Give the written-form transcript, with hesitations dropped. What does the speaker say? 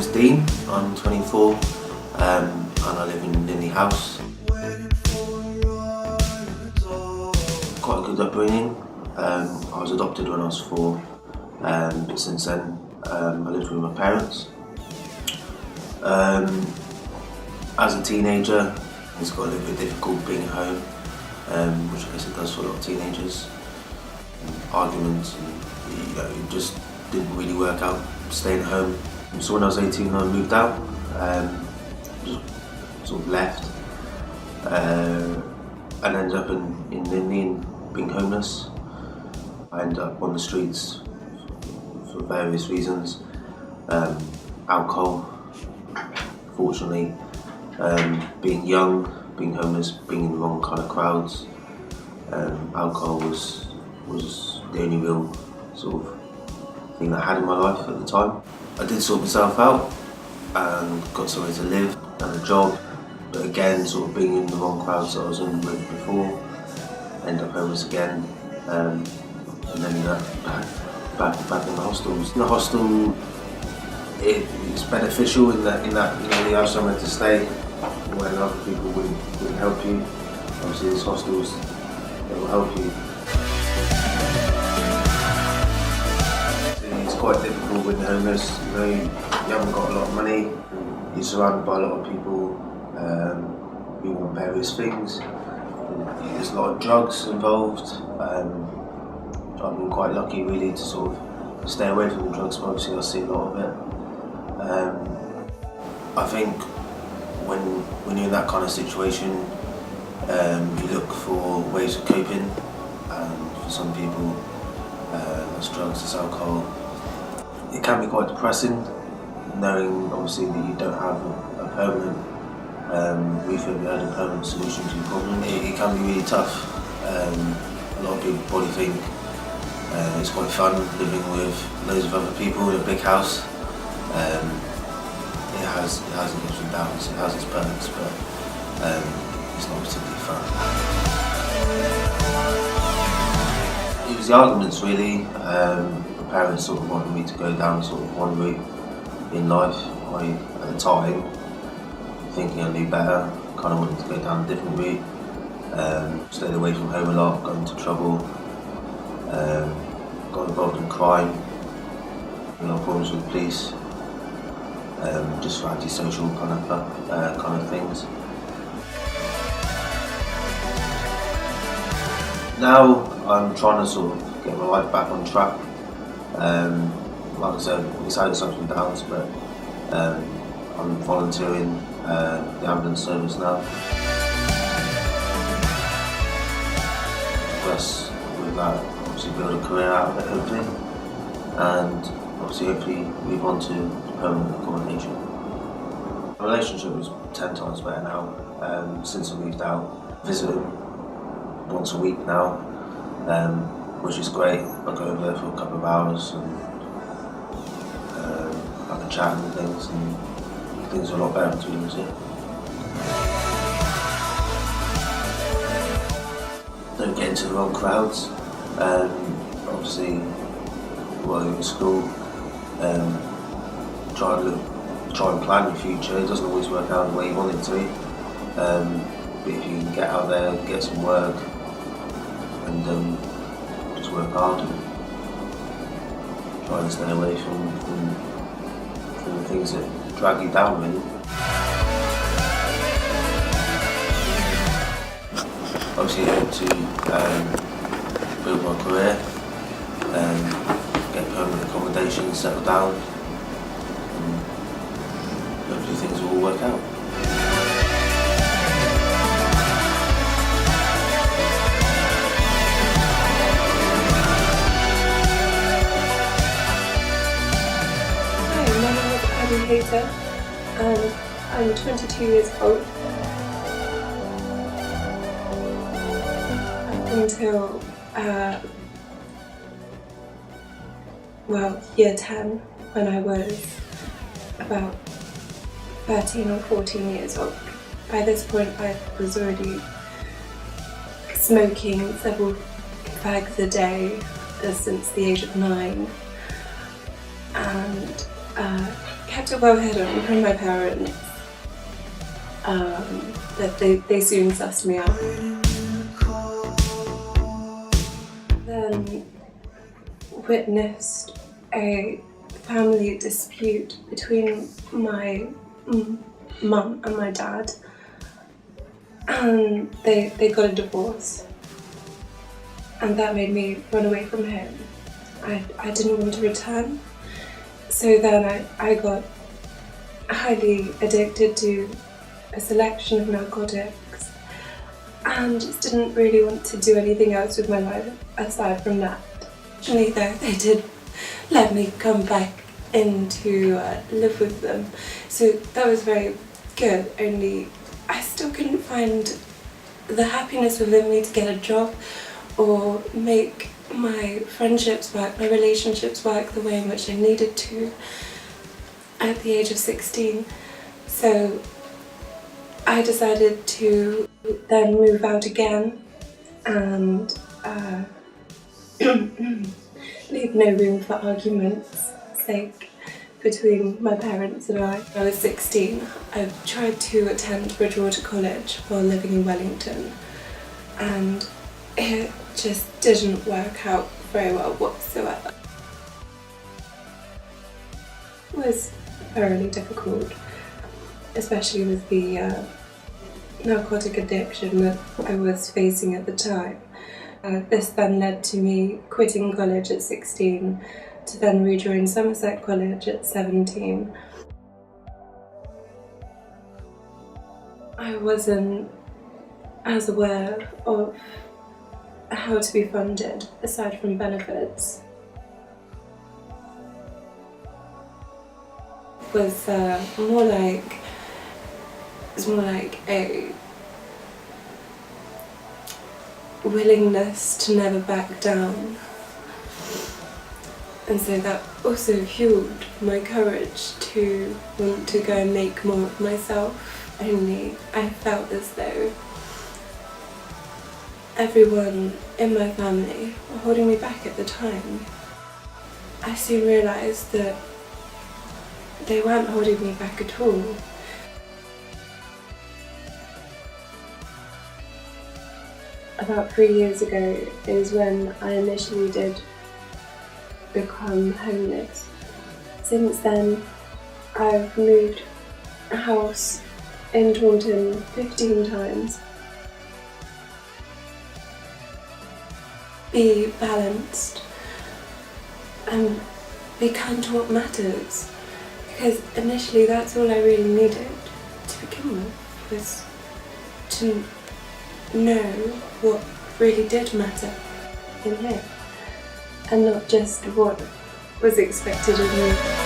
name's Dean, I'm 24 and I live in Linley House. Quite a good upbringing. I was adopted when I was 4, but since then I lived with my parents. As a teenager, it's got a little bit difficult being at home, which I guess it does for a lot of teenagers. Arguments, and it just didn't really work out staying at home. So when I was 18, I moved out, just sort of left, and ended up in Linley and being homeless. I ended up on the streets for various reasons. Alcohol, fortunately, being young, being homeless, being in the wrong kind of crowds. Alcohol was the only real sort of thing that I had in my life at the time. I did sort myself out and got somewhere to live and a job, but again, sort of being in the wrong crowds that I was in with before, ended up homeless again, and then back in the hostels. In the hostel, it's beneficial in that you have somewhere to stay when other people wouldn't help you. Obviously, these hostels, they will help you. It's quite difficult when you're homeless. You haven't got a lot of money. You're surrounded by a lot of people who want various things. There's a lot of drugs involved. I've been quite lucky really to sort of stay away from the drug smoke, so I see a lot of it. I think when you're in that kind of situation, you look for ways of coping, and for some people that's drugs, that's alcohol. It can be quite depressing, knowing obviously that you don't have a permanent roof over your head, a permanent solution to your problem. It can be really tough. A lot of people probably think it's quite fun living with loads of other people in a big house. It has its ups and downs, it has its perks, but it's not particularly fun. It was the arguments really. My parents sort of wanted me to go down sort of one route in life. At the time, thinking I knew better, kind of wanted to go down a different route. Stayed away from home a lot, got into trouble, got involved in crime, a lot of problems with the police, just for antisocial kind of things. Now I'm trying to sort of get my life back on track. Like I said, it's had its ups and downs, but I'm volunteering the ambulance service now. Plus, with that, obviously build a career out of it, hopefully, and obviously hopefully move on to permanent accommodation. My relationship is 10 times better now since I moved out. Visit him once a week now, which is great. I go over there for a couple of hours and have a chat and things are a lot better between us. Don't get into the wrong crowds. Obviously, while you're in school, try and plan your future. It doesn't always work out the way you want it to. But if you can get out there, get some work, and just work hard and try and stay away from the things that drag you down, really. Obviously, I hope to build my career, get permanent accommodation, settle down, and hopefully things will all work out. And I'm 22 years old. Up until year 10, when I was about 13 or 14 years old. By this point I was already smoking several fags a day since the age of 9, and kept a well head on from my parents, that they soon sussed me out. Then witnessed a family dispute between my mum and my dad, and they got a divorce, and that made me run away from home. I didn't want to return, so then I got highly addicted to a selection of narcotics and just didn't really want to do anything else with my life aside from that. Fortunately though, they did let me come back in to live with them, so that was very good, only I still couldn't find the happiness within me to get a job or make my friendships work, my relationships work the way in which I needed to at the age of 16. So I decided to then move out again and leave no room for argument's sake between my parents and I. When I was 16, I tried to attend Bridgewater College while living in Wellington, and it just didn't work out very well whatsoever. It was thoroughly difficult, especially with the narcotic addiction that I was facing at the time. This then led to me quitting college at 16 to then rejoin Somerset College at 17. I wasn't as aware of how to be funded aside from benefits. It was more like a willingness to never back down, and so that also fueled my courage to want to go and make more of myself. Only I felt as though everyone in my family were holding me back at the time. I soon realised that they weren't holding me back at all. About 3 years ago is when I initially did become homeless. Since then, I've moved house in Taunton 15 times. Be balanced and be kind to what matters, because initially that's all I really needed to begin with, was to know what really did matter in here and not just what was expected of me.